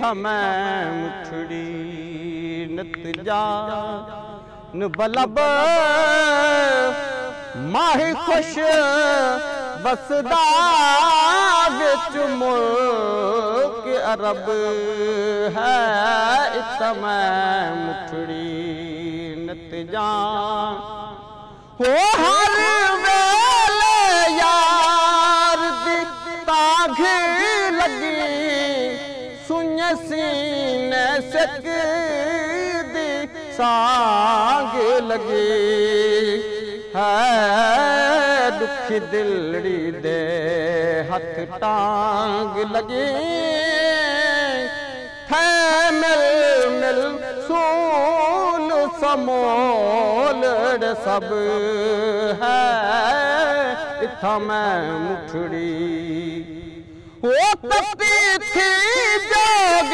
इत्था मैं मुठड़ी नित जान बलब माही खुश बसदा विच मुल्क अरब है इत्था मैं मुठड़ी नित जान हो हर वेले यार दी ताघ लगी सुन सीने सक दी सांग लगी है दुखी दिलड़ी दे हथ टांग लगी थे मिल मिल सूल समोल सब है इत्था मैं मुठड़ी वो तपती थी जोग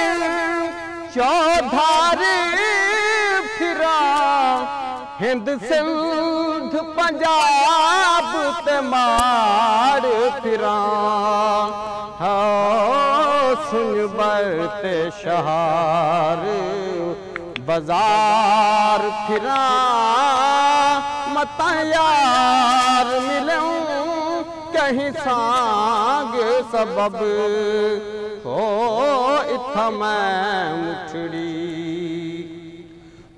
चौधारी फिरा हिंद सिंध पंजाब ते मार फिरा सुन बरते शहर बाजार फिरा मता यार मिलूं कहीं सांग सबब हो इत्था मैं मुठड़ी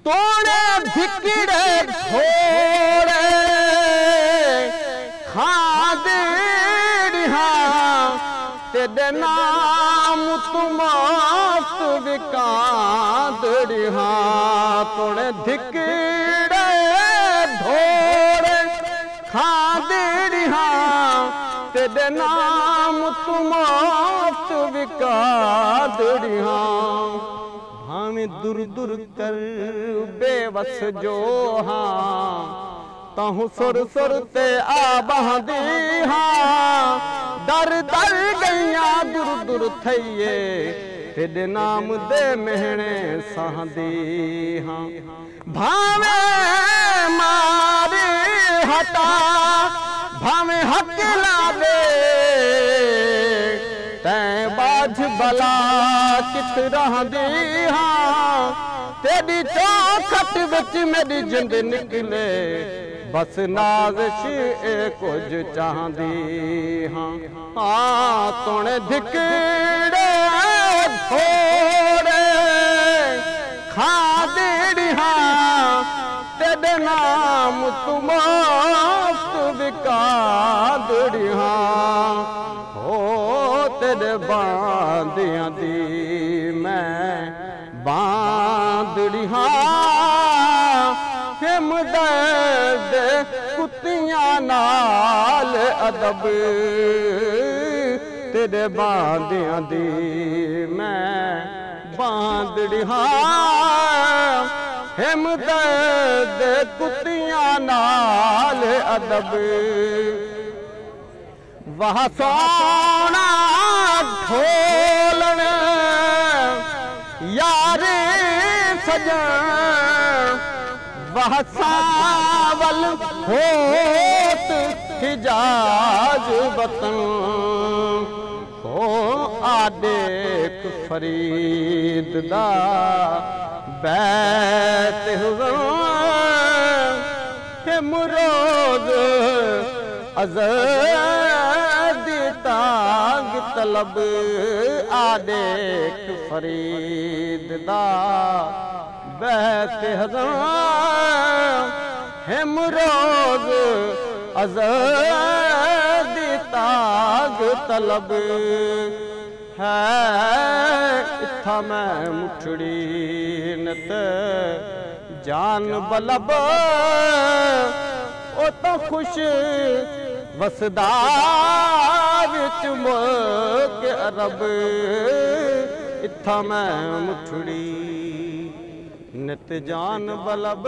तोड़े भिकड़े घोड़े खादेड़िया तेरे नाम तुमात विकादड़िया तोड़े धिकड़े घोड़े खादेड़िया तेरे नाम तुमात विकादड़िया भावें दूर दूर कर बेवस जो हाँ ताहू सुर सुर ते आ बहदी हाँ दर दर गैया दूर दूर थइए तेरे नाम दे मेहणे सहदी हाँ भावे मारे हटा भावे हक ला दे तैं बाझ बला कित रहदी हाँ तेरी चौखट विच मेरी जिंद निकले बस नाज़िश ए कुछ चाहदी हाँ हाँ तोने धिकड़े घोड़े खादेड़िया तेरे नाम तुमात विकादड़िया तेरे बांदियां दी मैं बांदड़िया हिमदर्द कुत्तियां नाल अदब तेरे बांदियां दी मैं बांदड़िया हिमदर्द कुत्तियां नाल अदब वह सोना ढोलन यारे सजन वह सावल होत हिजाज वतन हो आदेक फरीद दा बैत हुआ मुरोज अज़दी तांग तलब आदेक फरीद दा बैत हिमरोज अज़दी तांग तलब है इत्था मैं मुठड़ी नत जान बलब ओ तो खुश वसदा विच मुल्क अरब इत्था मैं मुठड़ी नित जान बलब